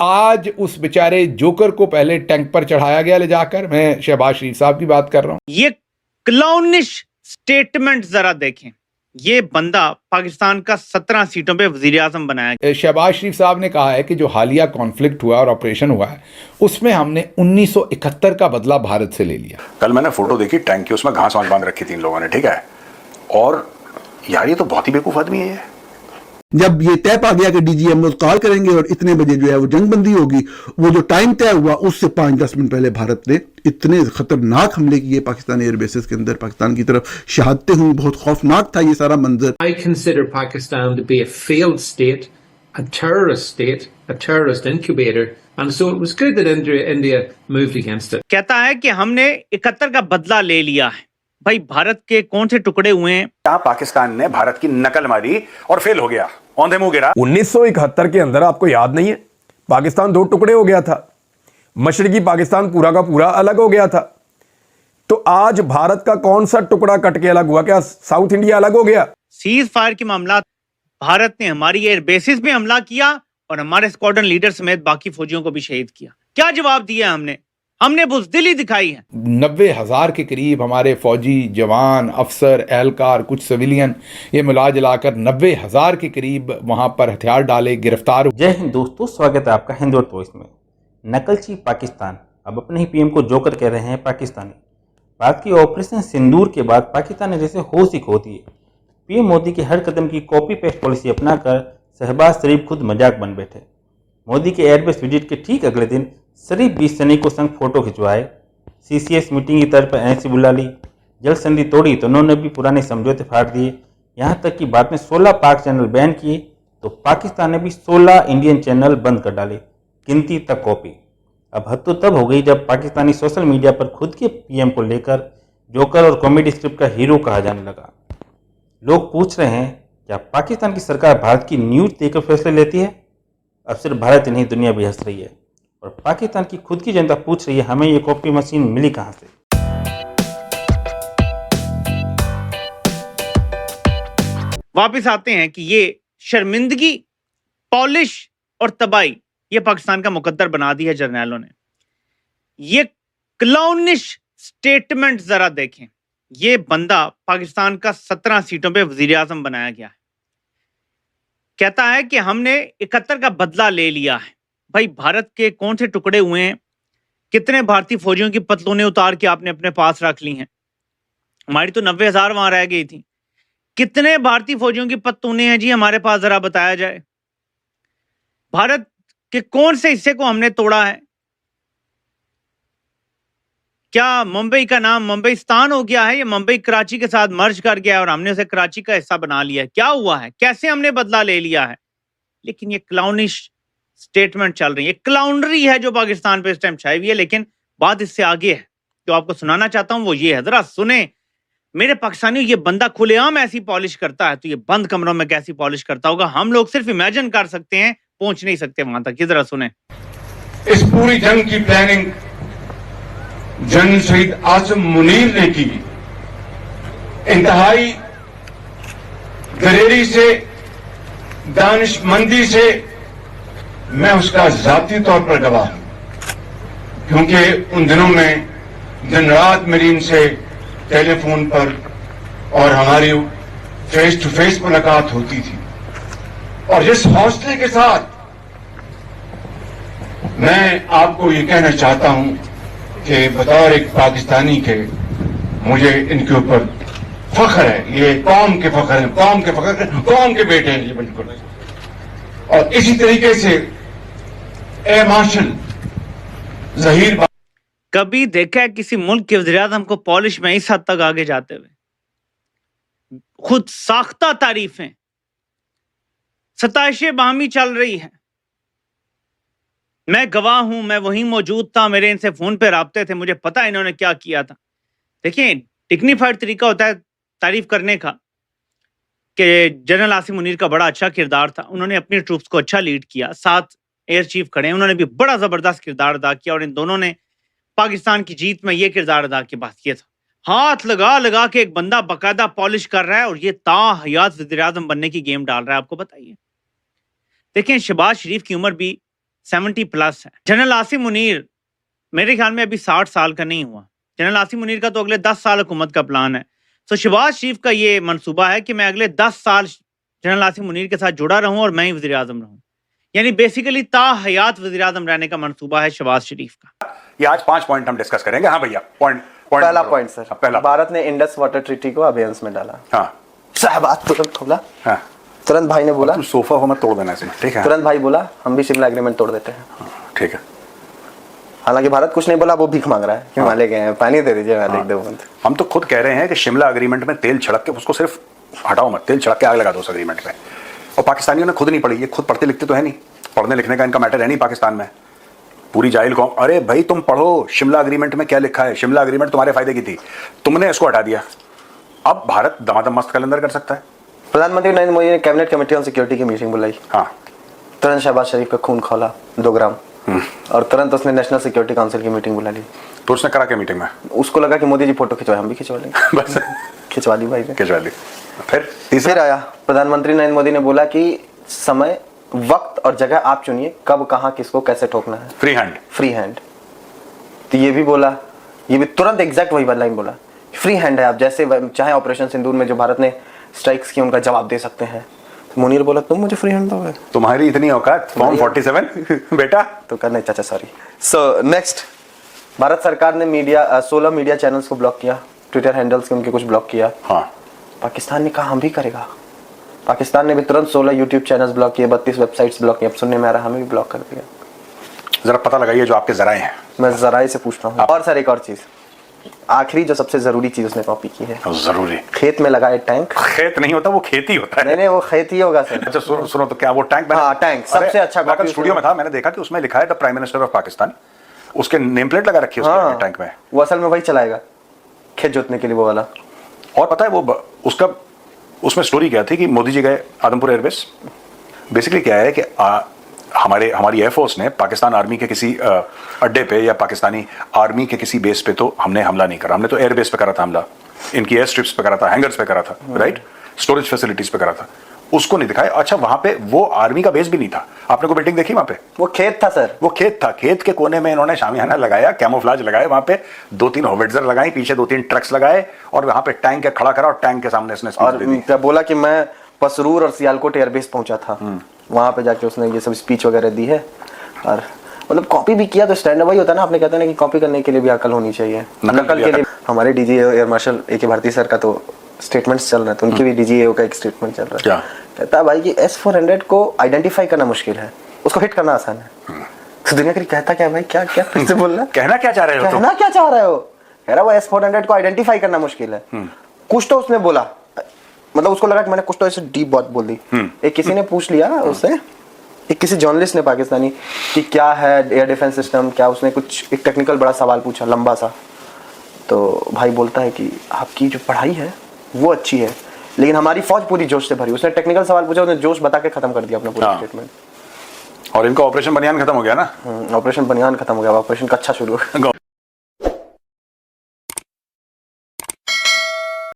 आज उस बेचारे जोकर को पहले टैंक पर चढ़ाया गया ले जाकर। मैं शहबाज शरीफ साहब की बात कर रहा हूं। ये क्लाउनिश स्टेटमेंट जरा देखें। ये बंदा पाकिस्तान का 17 सीटों पे वजीर आजम बनाया गया। शहबाज शरीफ साहब ने कहा है कि जो हालिया कॉन्फ्लिक्ट हुआ और ऑपरेशन हुआ है उसमें हमने 1971 का बदला भारत से ले लिया। कल मैंने फोटो देखी टैंक की, उसमें घास वास बांध रखी थी इन लोगों ने, ठीक है। और यार ये तो बहुत ही बेवकूफ आदमी है ये। जब ये तय पा गया कि डीजीएम कॉल करेंगे और इतने बजे जो है वो जंगबंदी होगी, वो जो टाइम तय हुआ उससे 5-10 मिनट पहले भारत ने इतने खतरनाक हमले किए पाकिस्तानी एयरबेसेस के अंदर। पाकिस्तान की तरफ शहादतें हुई, बहुत खौफनाक था ये सारा मंजर। I consider Pakistan to be a failed state, a terrorist incubator, and so it was good that India moved against it. कहता है कि हमने 71 का बदला ले लिया है। भाई भारत के कौन से टुकड़े हुए हैं? पाकिस्तान ने भारत की नकल मारी और फेल हो गया, औंधे मुंह गिरा। 1971 के अंदर आपको याद नहीं है, पाकिस्तान 2 टुकड़े हो गया था। मशरकी पाकिस्तान पूरा का पूरा अलग हो गया था। तो आज भारत का कौन सा टुकड़ा कट के अलग हुआ? क्या साउथ इंडिया अलग हो गया? सीज फायर के मामला, भारत ने हमारी एयर बेसिस पे हमला किया और हमारे स्क्वाड्रन लीडर समेत बाकी फौजियों को भी शहीद किया। क्या जवाब दिया हमने बुज़दिली दिखाई है। 90,000 के करीब हमारे फौजी जवान, अफसर, एहलकार, कुछ सिविलियन, ये मिला जुलाकर 90,000 के करीब वहां पर हथियार डाले, गिरफ्तार। जय हिंद दोस्तों, स्वागत है आपका हिंद और वॉइस में। नकलची पाकिस्तान अब अपने ही पीएम को जोकर कह रहे हैं पाकिस्तानी। भारत की ऑपरेशन सिंदूर के बाद पाकिस्तान ने जैसे होश ही खो दी है। पीएम मोदी के हर कदम की कॉपी पेस्ट पॉलिसी अपनाकर शहबाज शरीफ खुद मजाक बन बैठे। मोदी के एयरबेस विजिट के ठीक अगले दिन शरीफ 20 सैनिकों संग फोटो खिंचवाए। सीसीएस मीटिंग की तरफ ऐसी बुला ली। जल संधि तोड़ी तो उन्होंने भी पुराने समझौते फाड़ दिए। यहाँ तक कि बाद में 16 पाक चैनल बैन किए तो पाकिस्तान ने भी 16 इंडियन चैनल बंद कर डाले, गिनती तक कॉपी। अब हद तो तब हो गई जब पाकिस्तानी सोशल मीडिया पर खुद के पीएम को लेकर जोकर और कॉमेडी स्क्रिप्ट का हीरो कहा जाने लगा। लोग पूछ रहे हैं, क्या पाकिस्तान की सरकार भारत की न्यूज देकर फैसले लेती है? अब सिर्फ भारत ही नहीं, दुनिया भी हंस रही है। और पाकिस्तान की खुद की जनता पूछ रही है, हमें ये कॉपी मशीन मिली कहां से? वापस आते हैं कि ये शर्मिंदगी, पॉलिश और तबाही ये पाकिस्तान का मुकद्दर बना दी है जर्नैलों ने। ये क्लाउनिश स्टेटमेंट जरा देखें। ये बंदा पाकिस्तान का 17 सीटों पे वजीर आजम बनाया गया है। कहता है कि हमने 71 का बदला ले लिया है। भाई भारत के कौन से टुकड़े हुए हैं? कितने भारतीय फौजियों की पतलूनें उतार के आपने अपने पास रख ली हैं? हमारी तो 90,000 वहां रह गई थी। कितने भारतीय फौजियों की पतलूनें हैं जी हमारे पास, जरा बताया जाए। भारत के कौन से हिस्से को हमने तोड़ा है? क्या मुंबई का नाम मुंबईस्तान हो गया है या मुंबई कराची के साथ मर्ज कर गया और हमने उसे कराची का हिस्सा बना लिया है? क्या हुआ है? कैसे हमने बदला ले लिया है? लेकिन ये क्लाउनिश स्टेटमेंट चल रही है, क्लाउनरी है जो पाकिस्तान पे इस टाइम छाई हुई है। लेकिन बात इससे आगे है, जो आपको सुनाना चाहता हूं वो ये है, जरा सुने मेरे पाकिस्तानियों। ये बंदा खुलेआम ऐसी पॉलिश करता है तो ये बंद कमरों में कैसी पॉलिश करता होगा, हम लोग सिर्फ इमेजिन कर सकते हैं, पहुंच नहीं सकते वहां तक। ये जरा सुने। इस पूरी जंग की प्लानिंग जनरल शहीद आसिम मुनीर ने की। इंतहाई दलेरी से, दानिशमंदी से मैं उसका जाती तौर पर गवाह हूं, क्योंकि उन दिनों में दिन रात मेरी इनसे टेलीफोन पर और हमारी फेस टू फेस मुलाकात होती थी। और जिस हौसले के साथ मैं आपको ये कहना चाहता हूं कि बतौर एक पाकिस्तानी के मुझे इनके ऊपर फख्र है। ये कौम के फख्र है, कौम के बेटे हैं ये बिल्कुल। और इसी तरीके से ए मार्शल जहीर, कभी देखा है किसी मुल्क के वज़ीर-ए-आज़म को पॉलिश में इस हद तक आगे जाते हुए? खुद साख्ता तारीफें, सताइशें बाहमी चल रही है। मैं गवाह हूं, मैं वहीं मौजूद था, मेरे इनसे फोन पे राब्ते थे, मुझे पता है इन्होंने क्या किया था। देखिए, डिग्निफाइड तरीका होता है तारीफ करने का कि जनरल आसिम मुनीर का बड़ा अच्छा किरदार था, उन्होंने अपनी ट्रूप्स को अच्छा लीड किया, साथ एयर चीफ खड़े हैं, उन्होंने भी बड़ा जबरदस्त किरदार अदा किया और इन दोनों ने पाकिस्तान की जीत में ये किरदार अदा किया। बात ये था, हाथ लगा लगा के एक बंदा बाकायदा पॉलिश कर रहा है और ये ताहयात वज़ीर-ए-आज़म बनने की गेम डाल रहा है। आपको बताइए, देखें शहबाज शरीफ की उम्र भी 70+ है। जनरल आसिम मुनीर मेरे ख्याल में अभी 60 साल का नहीं हुआ। जनरल आसिम मुनीर का तो अगले 10 साल हुकूमत का प्लान है। तो शहबाज शरीफ का ये मंसूबा है कि मैं अगले 10 साल जनरल आसिम मुनीर के साथ जुड़ा रहूं और मैं ही वज़ीर आज़म रहूं। यानी बेसिकली ता हयात वज़ीर आज़म रहने का मंसूबा है शहबाज शरीफ का। ये आज 5 पॉइंट हम डिस्कस करेंगे। हाँ भैया, पॉइंट पहला पॉइंट सर, पहला भारत ने इंडस वाटर ट्रीटी को अबेयंस में डाला। हाँ, शहबाज तुरंत खोला। हाँ, तुरंत भाई ने बोला, तू सोफा को मत तोड़ देना इसमें, ठीक है? तुरंत भाई बोला हम भी शिमला एग्रीमेंट तोड़ देते हैं। ठीक है। हालांकि भारत कुछ नहीं बोला, वो भीख मांग रहा है कि हिमालय गए हैं, पानी दे दीजिए हिमालय दो बूंद। हम तो खुद कह रहे हैं कि शिमला एग्रीमेंट में तेल छिड़क के उसको सिर्फ हटाओ मत, तेल छिड़क के आग लगा दो उस एग्रीमेंट पे। और पाकिस्तानियों ने खुद नहीं पढ़ी, ये खुद पढ़ते लिखते तो है नहीं, पढ़ने लिखने का इनका मैटर है नहीं पाकिस्तान में। पूरी जाहिल कौम, अरे भाई तुम पढ़ो शिमला एग्रीमेंट में क्या लिखा है, शिमला एग्रीमेंट तुम्हारे फायदे की थी, तुमने इसको हटा दिया। अब भारत दमादम मस्त कैलेंडर कर सकता है। प्रधानमंत्री नरेंद्र मोदी ने कैबिनेट कमेटी ऑन सिक्योरिटी की मीटिंग बुलाई। हाँ, तुरंत शहबाज शरीफ का खून खोला 2 ग्राम, और तुरंत उसने नेशनल सिक्योरिटी काउंसिल की मीटिंग बुला ली। तो उसने करा क्या मीटिंग में? उसको लगा कि मोदी जी फोटो खिंचवाए, हम भी खिंचवा लेंगे। बस खिंचवा ली भाई ने। खिंचवा ली। फिर आया प्रधानमंत्री नरेंद्र मोदी ने बोला कि समय, वक्त और जगह आप चुनिए, कब, कहां, किसको, कैसे ठोकना है। Free hand, free hand. तो ये भी बोला, ये भी तुरंत एग्जैक्ट वही लाइन बोला, फ्री हैंड है, आप जैसे चाहे ऑपरेशन सिंदूर में जो भारत ने स्ट्राइक्स की उनका जवाब दे सकते हैं। तो मुनीर बोला तुम मुझे फ्री हैंड दोगे? तुम्हारी इतनी औकात फॉर्म 47 बेटा? तो करना चाचा, सॉरी। सो नेक्स्ट, भारत सरकार ने 16 मीडिया चैनल्स को ब्लॉक किया, ट्विटर हैंडल्स के उनके कुछ ब्लॉक किया। हाँ, पाकिस्तान ने कहा हम भी करेगा। पाकिस्तान ने भी तुरंत 16 यूट्यूब चैनल्स ब्लॉक किए, 32 वेबसाइट्स ब्लॉक किए। अब सुनने में आ रहा है हमें भी ब्लॉक कर दिया। जरा पता लगाइए जो आपके जराए हैं। मैं जराए से पूछ रहा हूँ। और सर एक और चीज, आखिरी जो सबसे जरूरी चीज उसने कॉपी की है, जरूरी, खेत में लगाए टैंक। खेत नहीं होता, वो खेती होता है। नहीं वो खेत ही होगा सर। अच्छा सुनो तो क्या वो टैंक? हाँ टैंक सबसे अच्छा कॉपी। स्टूडियो में था, मैंने देखा कि उसमें लिखा है the prime minister of Pakistan, उसके नेम प्लेट लगा रखी है उसके टैंक में। वो असल में वही चलाएगा खेत जोतने के लिए वो वाला। और पता है वो उसका उसमें स्टोरी क्या थी कि मोदी जी गए आदमपुर एयरबेस। बेसिकली क्या है कि हमारी एयरफोर्स ने पाकिस्तान आर्मी के किसी अड्डे पे या पाकिस्तानी आर्मी के किसी बेस पे तो हमने हमला नहीं करा, हमने तो एयरबेस पे करा था हमला, इनकी एयर स्ट्रिप्स पे करा था, हैंगर्स पे करा था, राइट, स्टोरेज फैसिलिटीज पे करा था। उसको नहीं दिखाया। अच्छा, वहां पे वो आर्मी का बेस भी नहीं था। आपने को बिल्डिंग देखी वहां पे? वो खेत था सर, वो खेत था। खेत के कोने में इन्होंने शामियाना लगाया, कैमोफ्लाज लगाए, वहां पे 2-3 होविट्जर लगाई, पीछे 2-3 ट्रक्स लगाए और वहां पे टैंक खड़ा करा और टैंक के सामने इसने स्पीच दे दी। बोला कि मैं पसरूर और सियालकोट एयरबेस पहुंचा था, वहां पे जाके उसने ये सब स्पीच वगैरह दी है। और मतलब कॉपी भी किया तो स्टैंडर्ड वही होता है ना, आपने कहते हैं कि कॉपी करने के लिए भी अकल होनी चाहिए, नकल के लिए। हमारे DG air marshal A K. Bharati sir का तो स्टेटमेंट्स चल रहे हैं, तो उनकी भी डीजीएओ का एक स्टेटमेंट चल रहा है। कहता है भाई कि S-400 को आइडेंटिफाई करना मुश्किल है, उसको हिट करना आसान है। तो दुनिया करी कहता क्या भाई, क्या क्या फिर से बोल रहा है? कहना क्या चाह रहे हो? कहना क्या चाह रहे हो? कह रहा वो S-400 को आइडेंटिफाई करना मुश्किल है। कुछ तो उसने बोला, मतलब उसको लगा कि मैंने कुछ तो ऐसे डीप बात बोल दी। एक किसी ने पूछ लिया उससे, एक किसी जर्नलिस्ट ने पाकिस्तानी, कि क्या है एयर डिफेंस सिस्टम, क्या, उसने कुछ एक टेक्निकल बड़ा सवाल पूछा लंबा सा। तो भाई बोलता है कि आपकी जो पढ़ाई है वो अच्छी है, लेकिन हमारी फौज पूरी जोश से भरी। उसने टेक्निकल सवाल पूछा, उसने जोश बता के खत्म कर दिया अपना पूरा स्टेटमेंट। और इनका ऑपरेशन बनियान खत्म हो गया ना? ऑपरेशन बनियान खत्म हो गया, ऑपरेशन कच्चा शुरू हो गया।